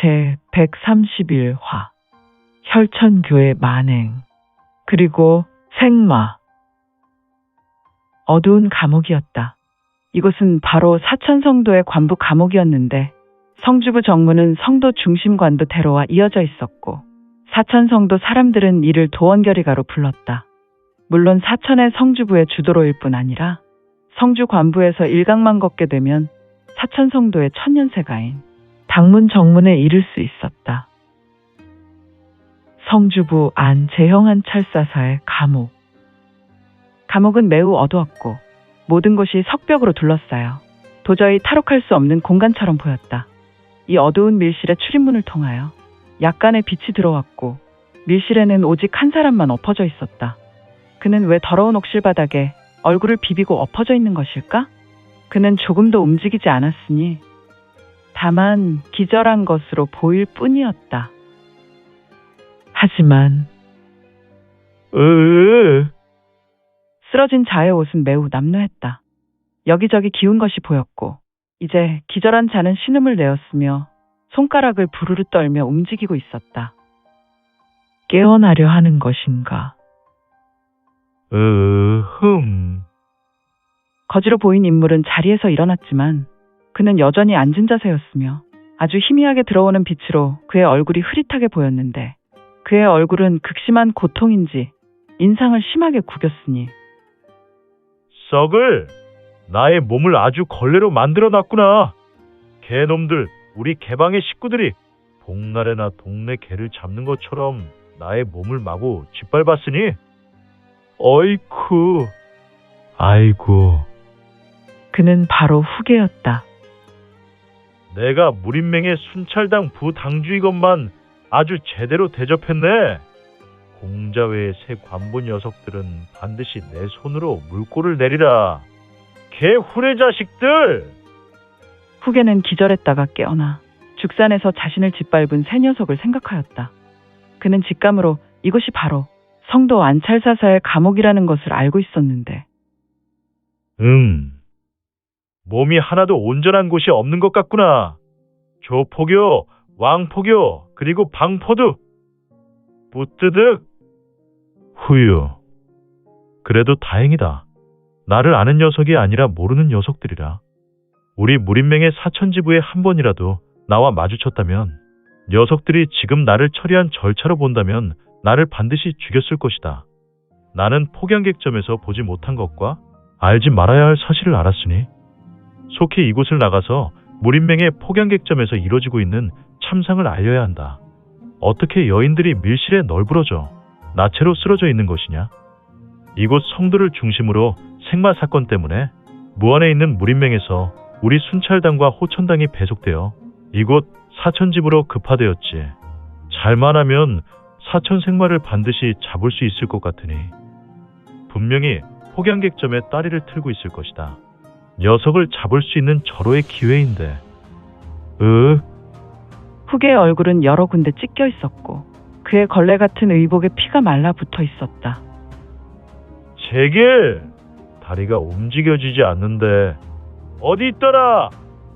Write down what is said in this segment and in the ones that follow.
제 131화 혈천교의 만행 그리고 생마. 어두운 감옥이었다. 이곳은 바로 사천성도의 관부 감옥이었는데 성주부 정문은 성도 중심관부 대로와 이어져 있었고 사천성도 사람들은 이를 도원결의가로 불렀다. 물론 사천의 성주부의 주도로일 뿐 아니라 성주 관부에서 일강만 걷게 되면 사천성도의 천년세가인 당문 정문에 이를 수 있었다. 성주부 안 재형한 철사사의 감옥. 감옥은 매우 어두웠고 모든 곳이 석벽으로 둘러싸여 도저히 탈옥할 수 없는 공간처럼 보였다. 이 어두운 밀실의 출입문을 통하여 약간의 빛이 들어왔고 밀실에는 오직 한 사람만 엎어져 있었다. 그는 왜 더러운 옥실바닥에 얼굴을 비비고 엎어져 있는 것일까? 그는 조금도 움직이지 않았으니 다만 기절한 것으로 보일 뿐이었다. 하지만 쓰러진 자의 옷은 매우 남루했다. 여기저기 기운 것이 보였고 이제 기절한 자는 신음을 내었으며 손가락을 부르르 떨며 움직이고 있었다. 깨어나려 하는 것인가? 거지로 보인 인물은 자리에서 일어났지만 그는 여전히 앉은 자세였으며 아주 희미하게 들어오는 빛으로 그의 얼굴이 흐릿하게 보였는데 그의 얼굴은 극심한 고통인지 인상을 심하게 구겼으니 썩을! 나의 몸을 아주 걸레로 만들어놨구나. 개놈들, 우리 개방의 식구들이 복날에나 동네 개를 잡는 것처럼 나의 몸을 마구 짓밟았으니 어이쿠, 아이고. 그는 바로 후계였다. 내가 무린맹의 순찰당 부당주이건만 아주 제대로 대접했네. 공자외의 새 관부 녀석들은 반드시 내 손으로 물꼬를 내리라. 개 후레 자식들! 후계는 기절했다가 깨어나 죽산에서 자신을 짓밟은 새 녀석을 생각하였다. 그는 직감으로 이것이 바로 성도 안찰사사의 감옥이라는 것을 알고 있었는데 몸이 하나도 온전한 곳이 없는 것 같구나. 조포교, 왕포교, 그리고 방포도 뿌뜨득. 후유. 그래도 다행이다. 나를 아는 녀석이 아니라 모르는 녀석들이라. 우리 무린맹의 사천지부에 한 번이라도 나와 마주쳤다면 녀석들이 지금 나를 처리한 절차로 본다면 나를 반드시 죽였을 것이다. 나는 폭양객점에서 보지 못한 것과 알지 말아야 할 사실을 알았으니 속히 이곳을 나가서 무린맹의 폭양객점에서 이루어지고 있는 참상을 알려야 한다. 어떻게 여인들이 밀실에 널브러져 나체로 쓰러져 있는 것이냐? 이곳 성도를 중심으로 생마 사건 때문에 무안에 있는 무린맹에서 우리 순찰당과 호천당이 배속되어 이곳 사천집으로 급파되었지. 잘만 하면 사천 생마를 반드시 잡을 수 있을 것 같으니 분명히 폭양객점에 따리를 틀고 있을 것이다. 녀석을 잡을 수 있는 절호의 기회인데. 후계의 얼굴은 여러 군데 찢겨 있었고 그의 걸레 같은 의복에 피가 말라붙어 있었다. 제길! 다리가 움직여지지 않는데 어디 있더라?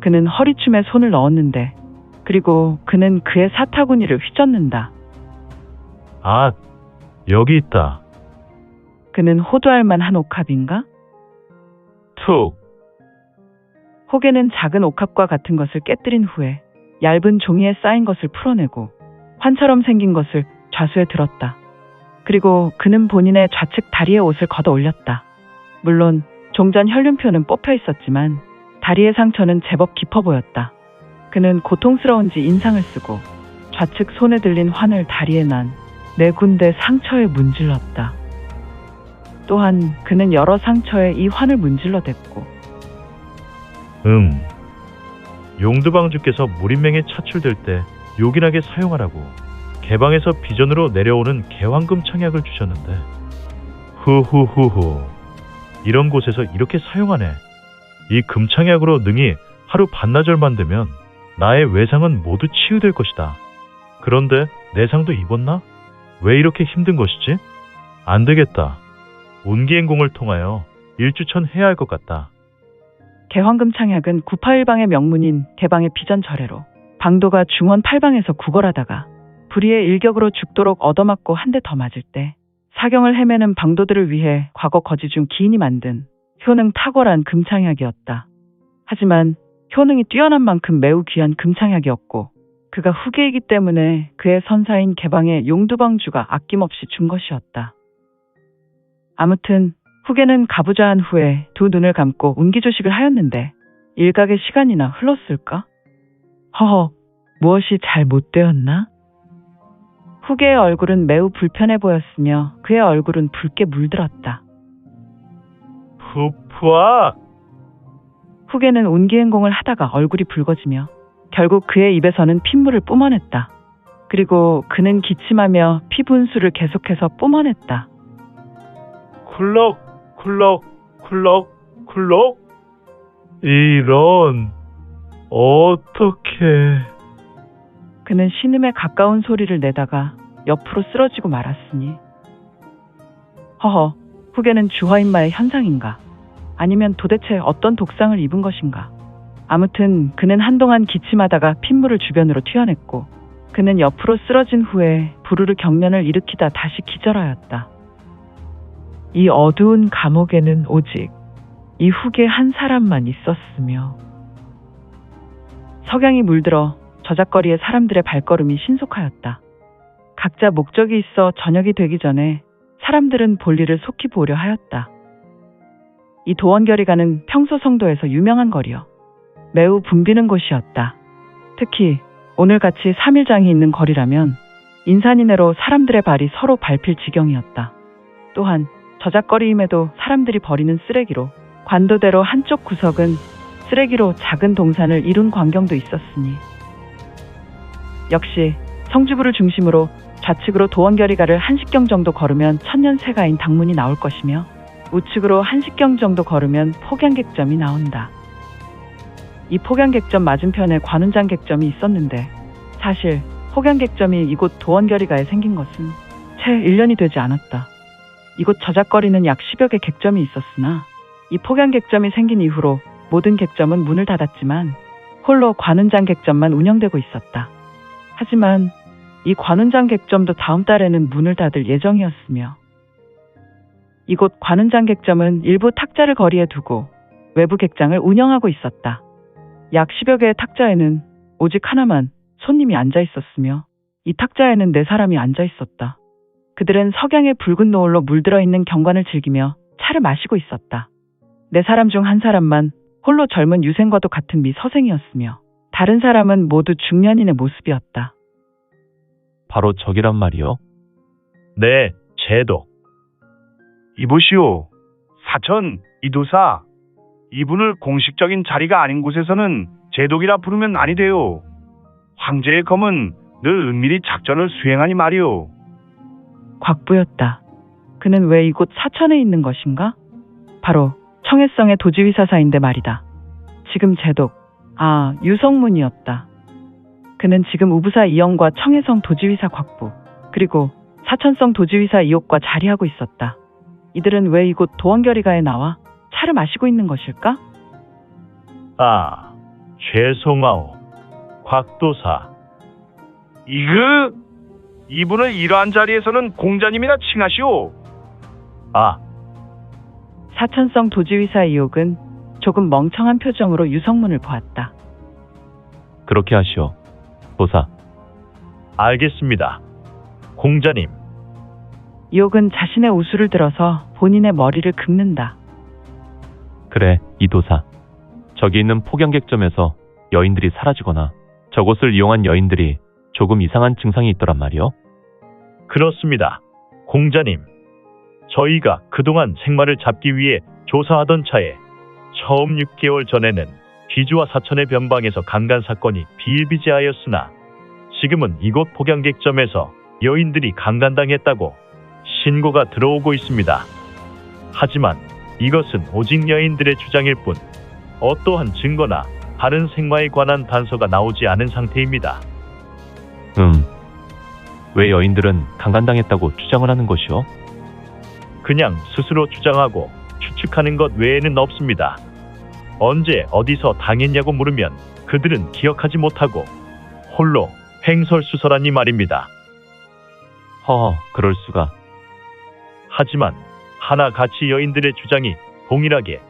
그는 허리춤에 손을 넣었는데 그리고 그는 그의 사타구니를 휘젓는다. 아, 여기 있다. 그는 호도할 만한 옥합인가? 툭! 호계는 작은 옥합과 같은 것을 깨뜨린 후에 얇은 종이에 쌓인 것을 풀어내고 환처럼 생긴 것을 좌수에 들었다. 그리고 그는 본인의 좌측 다리에 옷을 걷어 올렸다. 물론 종전 혈륜표는 뽑혀 있었지만 다리의 상처는 제법 깊어 보였다. 그는 고통스러운지 인상을 쓰고 좌측 손에 들린 환을 다리에 난 4군데 상처에 문질렀다. 또한 그는 여러 상처에 이 환을 문질러댔고 용두방주께서 무린맹에 차출될 때 요긴하게 사용하라고 개방에서 비전으로 내려오는 개황금 창약을 주셨는데 후후후후 이런 곳에서 이렇게 사용하네. 이 금창약으로 능히 하루 반나절만 되면 나의 외상은 모두 치유될 것이다. 그런데 내상도 입었나? 왜 이렇게 힘든 것이지? 안 되겠다. 운기행공을 통하여 일주천해야 할 것 같다. 개황금 창약은 구파일방의 명문인 개방의 비전 절해로 방도가 중원 팔방에서 구걸하다가 불의의 일격으로 죽도록 얻어맞고 한 대 더 맞을 때 사경을 헤매는 방도들을 위해 과거 거지 중 기인이 만든 효능 탁월한 금창약이었다. 하지만 효능이 뛰어난 만큼 매우 귀한 금창약이었고 그가 후계이기 때문에 그의 선사인 개방의 용두방주가 아낌없이 준 것이었다. 아무튼 후계는 가부좌한 후에 두 눈을 감고 운기조식을 하였는데 일각의 시간이나 흘렀을까? 허허, 무엇이 잘 못되었나? 후계의 얼굴은 매우 불편해 보였으며 그의 얼굴은 붉게 물들었다. 푸푸아! 후계는 운기행공을 하다가 얼굴이 붉어지며 결국 그의 입에서는 핏물을 뿜어냈다. 그리고 그는 기침하며 피 분수를 계속해서 뿜어냈다. 쿨럭, 쿨럭, 쿨럭, 쿨럭? 이런, 어떡해. 그는 신음에 가까운 소리를 내다가 옆으로 쓰러지고 말았으니. 허허, 후계는 주화인마의 현상인가? 아니면 도대체 어떤 독상을 입은 것인가? 아무튼 그는 한동안 기침하다가 핏물을 주변으로 튀어냈고 그는 옆으로 쓰러진 후에 부르르 경련을 일으키다 다시 기절하였다. 이 어두운 감옥에는 오직 이 후계 한 사람만 있었으며 석양이 물들어 저작거리의 사람들의 발걸음이 신속하였다. 각자 목적이 있어 저녁이 되기 전에 사람들은 볼일을 속히 보려 하였다. 이 도원결의가는 평소 성도에서 유명한 거리여 매우 붐비는 곳이었다. 특히 오늘같이 3일장이 있는 거리라면 인산이내로 사람들의 발이 서로 밟힐 지경이었다. 또한 저작거리임에도 사람들이 버리는 쓰레기로 관도대로 한쪽 구석은 쓰레기로 작은 동산을 이룬 광경도 있었으니 역시 성주부를 중심으로 좌측으로 도원결의가를 1시경 정도 걸으면 천년새가인 당문이 나올 것이며 우측으로 1시경 정도 걸으면 폭양객점이 나온다. 이 폭양객점 맞은편에 관운장객점이 있었는데 사실 폭양객점이 이곳 도원결의가에 생긴 것은 채 1년이 되지 않았다. 이곳 저작거리는 약 10여 개 객점이 있었으나 이 폭양객점이 생긴 이후로 모든 객점은 문을 닫았지만 홀로 관운장객점만 운영되고 있었다. 하지만 이 관운장객점도 다음 달에는 문을 닫을 예정이었으며 이곳 관운장객점은 일부 탁자를 거리에 두고 외부 객장을 운영하고 있었다. 약 10여 개의 탁자에는 오직 하나만 손님이 앉아 있었으며 이 탁자에는 4사람이 앉아 있었다. 그들은 석양의 붉은 노을로 물들어 있는 경관을 즐기며 차를 마시고 있었다. 4사람 중 1사람만 홀로 젊은 유생과도 같은 미서생이었으며 다른 사람은 모두 중년인의 모습이었다. 바로 저기란 말이요? 네, 제독. 이보시오. 사천, 이도사. 이분을 공식적인 자리가 아닌 곳에서는 제독이라 부르면 아니 돼요. 황제의 검은 늘 은밀히 작전을 수행하니 말이오. 곽부였다. 그는 왜 이곳 사천에 있는 것인가? 바로 청해성의 도지휘사사인데 말이다. 지금 제독, 유성문이었다. 그는 지금 우부사 이영과 청해성 도지휘사 곽부, 그리고 사천성 도지휘사 이옥과 자리하고 있었다. 이들은 왜 이곳 도원결의가에 나와 차를 마시고 있는 것일까? 죄송하오. 곽도사. 이분을 이러한 자리에서는 공자님이나 칭하시오. 사천성 도지휘사 이옥은 조금 멍청한 표정으로 유성문을 보았다. 그렇게 하시오. 도사. 알겠습니다. 공자님. 이옥은 자신의 우수를 들어서 본인의 머리를 긁는다. 그래, 이 도사. 저기 있는 폭양객점에서 여인들이 사라지거나 저곳을 이용한 여인들이 조금 이상한 증상이 있더란 말이요. 그렇습니다. 공자님. 저희가 그동안 생마를 잡기 위해 조사하던 차에 처음 6개월 전에는 귀주와 사천의 변방에서 강간 사건이 비일비재하였으나 지금은 이곳 폭양객점에서 여인들이 강간당했다고 신고가 들어오고 있습니다. 하지만 이것은 오직 여인들의 주장일 뿐 어떠한 증거나 다른 생마에 관한 단서가 나오지 않은 상태입니다. 왜 여인들은 강간당했다고 주장을 하는 것이오? 그냥 스스로 주장하고 추측하는 것 외에는 없습니다. 언제 어디서 당했냐고 물으면 그들은 기억하지 못하고 홀로 횡설수설하니 말입니다. 허허, 그럴 수가. 하지만 하나같이 여인들의 주장이 동일하게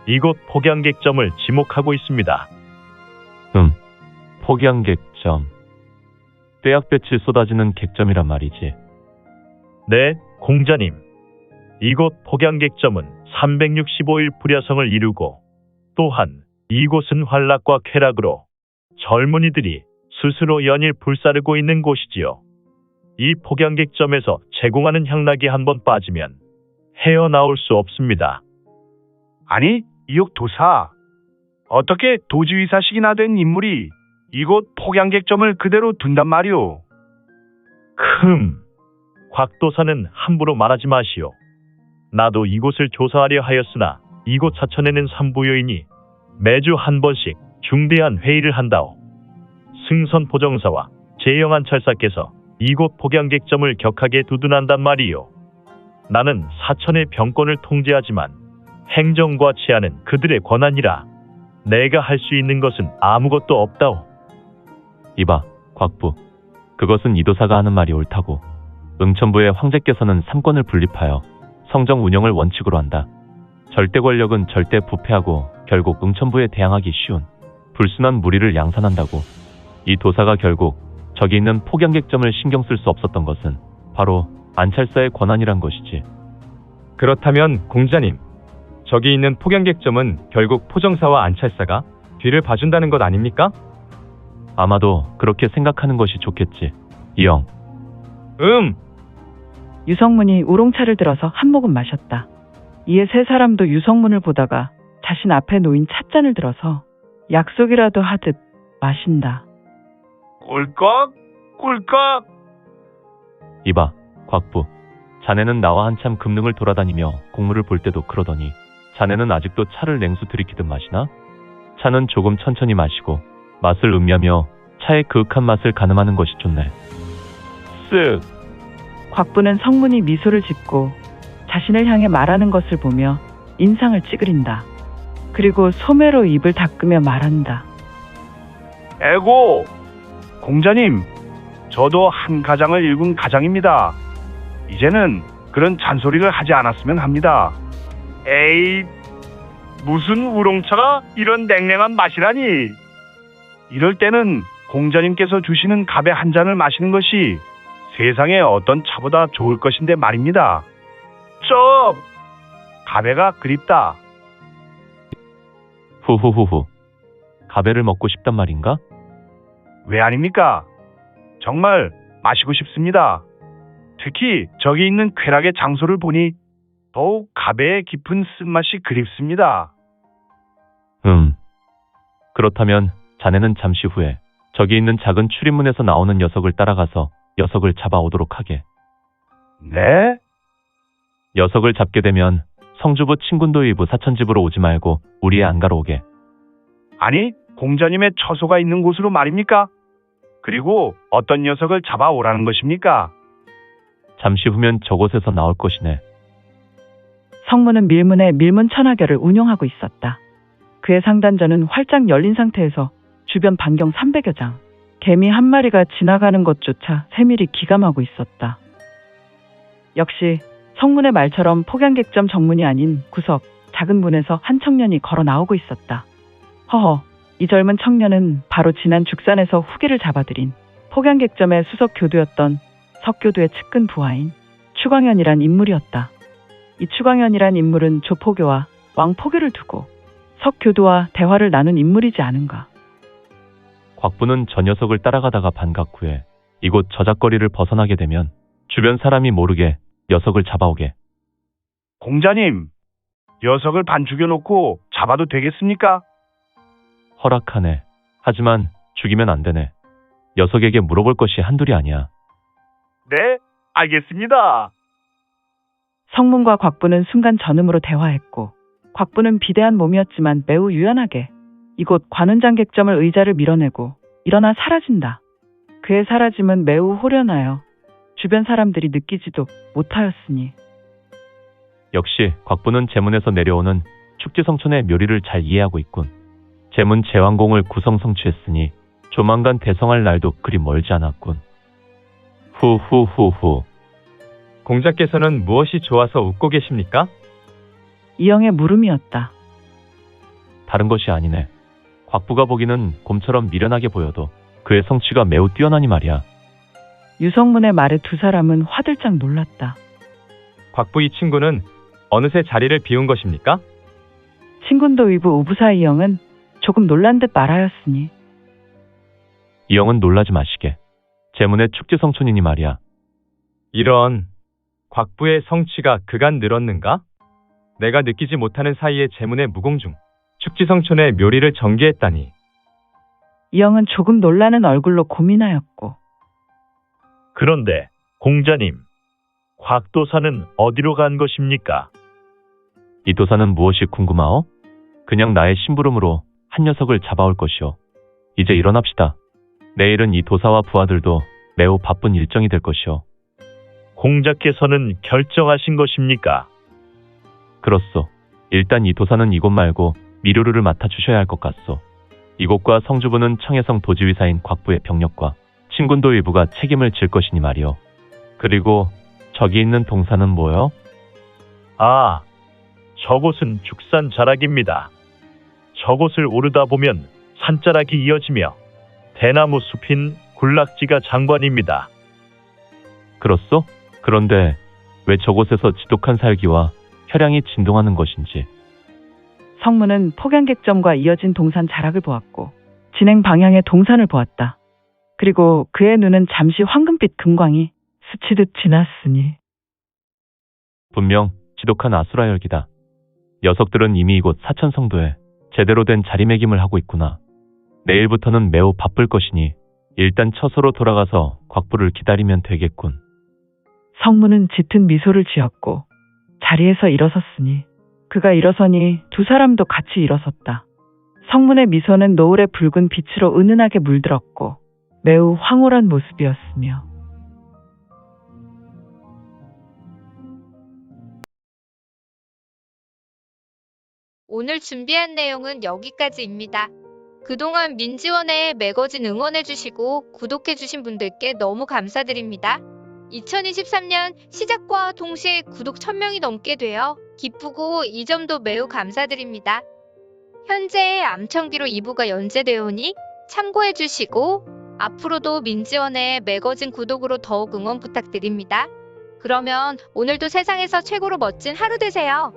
이곳 폭양객점을 지목하고 있습니다. 폭양객점. 떼약볕이 쏟아지는 객점이란 말이지. 네, 공자님. 이곳 폭양객점은 365일 불야성을 이루고 또한 이곳은 환락과 쾌락으로 젊은이들이 스스로 연일 불사르고 있는 곳이지요. 이 폭양객점에서 제공하는 향락이 한번 빠지면 헤어나올 수 없습니다. 아니, 이옥 도사. 어떻게 도지의사식이나 된 인물이 이곳 폭양객점을 그대로 둔단 말이오? 곽도사는 함부로 말하지 마시오. 나도 이곳을 조사하려 하였으나 이곳 사천에는 산부여인이 매주 한 번씩 중대한 회의를 한다오. 승선포정사와 재영한 철사께서 이곳 폭양객점을 격하게 두둔한단 말이오. 나는 사천의 병권을 통제하지만 행정과 치안은 그들의 권한이라 내가 할 수 있는 것은 아무것도 없다오. 이봐, 곽부. 그것은 이도사가 하는 말이 옳다고. 응천부의 황제께서는 삼권을 분립하여 성정 운영을 원칙으로 한다. 절대 권력은 절대 부패하고 결국 응천부에 대항하기 쉬운 불순한 무리를 양산한다고. 이 도사가 결국 저기 있는 폭양객점을 신경 쓸 수 없었던 것은 바로 안찰사의 권한이란 것이지. 그렇다면 공자님, 저기 있는 폭양객점은 결국 포정사와 안찰사가 뒤를 봐준다는 것 아닙니까? 아마도 그렇게 생각하는 것이 좋겠지. 이영. 유성문이 우롱차를 들어서 한 모금 마셨다. 이에 세 사람도 유성문을 보다가 자신 앞에 놓인 찻잔을 들어서 약속이라도 하듯 마신다. 꿀꺽, 꿀꺽. 이봐, 곽부. 자네는 나와 한참 금능을 돌아다니며 공무를 볼 때도 그러더니 자네는 아직도 차를 냉수 들이키듯 마시나? 차는 조금 천천히 마시고 맛을 음미하며 차의 그윽한 맛을 가늠하는 것이 좋네. 쓱. 곽부는 성문이 미소를 짓고 자신을 향해 말하는 것을 보며 인상을 찌그린다. 그리고 소매로 입을 닦으며 말한다. 에고, 공자님, 저도 한 가장을 읽은 가장입니다. 이제는 그런 잔소리를 하지 않았으면 합니다. 에이, 무슨 우롱차가 이런 냉랭한 맛이라니. 이럴 때는 공자님께서 주시는 갑의 한 잔을 마시는 것이 세상에 어떤 차보다 좋을 것인데 말입니다. 쩝! 가베가 그립다. 후후후후. 가베를 먹고 싶단 말인가? 왜 아닙니까? 정말 마시고 싶습니다. 특히 저기 있는 쾌락의 장소를 보니 더욱 가베의 깊은 쓴맛이 그립습니다. 그렇다면 자네는 잠시 후에 저기 있는 작은 출입문에서 나오는 녀석을 따라가서 녀석을 잡아오도록 하게. 네? 녀석을 잡게 되면 성주부 친군도의부 사천집으로 오지 말고 우리의 안가로 오게. 아니, 공자님의 처소가 있는 곳으로 말입니까? 그리고 어떤 녀석을 잡아오라는 것입니까? 잠시 후면 저곳에서 나올 것이네. 성문은 밀문에 밀문 천하결을 운용하고 있었다. 그의 상단전은 활짝 열린 상태에서 주변 반경 300여 장, 개미 한 마리가 지나가는 것조차 세밀히 기감하고 있었다. 역시 성문의 말처럼 폭양객점 정문이 아닌 구석 작은 문에서 한 청년이 걸어 나오고 있었다. 허허, 이 젊은 청년은 바로 지난 죽산에서 후계를 잡아들인 폭양객점의 수석 교두였던 석교두의 측근 부하인 추광현이란 인물이었다. 이 추광현이란 인물은 조포교와 왕포교를 두고 석교두와 대화를 나눈 인물이지 않은가. 곽부는 저 녀석을 따라가다가 반각 후에 이곳 저작거리를 벗어나게 되면 주변 사람이 모르게 녀석을 잡아오게. 공자님, 녀석을 반 죽여놓고 잡아도 되겠습니까? 허락하네. 하지만 죽이면 안 되네. 녀석에게 물어볼 것이 한둘이 아니야. 네, 알겠습니다. 성문과 곽부는 순간 전음으로 대화했고, 곽부는 비대한 몸이었지만 매우 유연하게 이곳 관운장객점을 의자를 밀어내고 일어나 사라진다. 그의 사라짐은 매우 호련하여 주변 사람들이 느끼지도 못하였으니. 역시 곽부는 제문에서 내려오는 축지성천의 묘리를 잘 이해하고 있군. 제문 제왕공을 구성 성취했으니 조만간 대성할 날도 그리 멀지 않았군. 후후후후. 공자께서는 무엇이 좋아서 웃고 계십니까? 이영의 물음이었다. 다른 것이 아니네. 곽부가 보기는 곰처럼 미련하게 보여도 그의 성취가 매우 뛰어나니 말이야. 유성문의 말에 두 사람은 화들짝 놀랐다. 곽부 이 친구는 어느새 자리를 비운 것입니까? 친군도 위부 우부사 이영은 조금 놀란 듯 말하였으니 이영은 놀라지 마시게. 제문의 축지성촌이니 말이야. 이런, 곽부의 성취가 그간 늘었는가? 내가 느끼지 못하는 사이에 제문의 무공중, 축지성촌의 묘리를 전개했다니. 이영은 조금 놀라는 얼굴로 고민하였고 그런데 공자님, 곽도사는 어디로 간 것입니까? 이 도사는 무엇이 궁금하오? 그냥 나의 심부름으로 한 녀석을 잡아올 것이오. 이제 일어납시다. 내일은 이 도사와 부하들도 매우 바쁜 일정이 될 것이오. 공자께서는 결정하신 것입니까? 그렇소. 일단 이 도사는 이곳 말고 미료루를 맡아주셔야 할 것 같소. 이곳과 성주부는 청해성 도지휘사인 곽부의 병력과 친군도 일부가 책임을 질 것이니 말이오. 그리고 저기 있는 동산은 뭐요? 아, 저곳은 죽산 자락입니다. 저곳을 오르다 보면 산자락이 이어지며 대나무 숲인 굴락지가 장관입니다. 그렇소? 그런데 왜 저곳에서 지독한 살기와 혈양이 진동하는 것인지. 성문은 폭양객점과 이어진 동산 자락을 보았고 진행 방향의 동산을 보았다. 그리고 그의 눈은 잠시 황금빛 금광이 스치듯 지났으니 분명 지독한 아수라 열기다. 녀석들은 이미 이곳 사천성도에 제대로 된 자리매김을 하고 있구나. 내일부터는 매우 바쁠 것이니 일단 처소로 돌아가서 곽부를 기다리면 되겠군. 성문은 짙은 미소를 지었고 자리에서 일어섰으니 그가 일어서니 두 사람도 같이 일어섰다. 성문의 미소는 노을의 붉은 빛으로 은은하게 물들었고 매우 황홀한 모습이었으며 오늘 준비한 내용은 여기까지입니다. 그동안 민지원에 매거진 응원해주시고 구독해주신 분들께 너무 감사드립니다. 2023년 시작과 동시에 구독 1000명이 넘게 되어 기쁘고 이 점도 매우 감사드립니다. 현재 암청기로 2부가 연재되오니 참고해주시고 앞으로도 민지원의 매거진 구독으로 더욱 응원 부탁드립니다. 그러면 오늘도 세상에서 최고로 멋진 하루 되세요.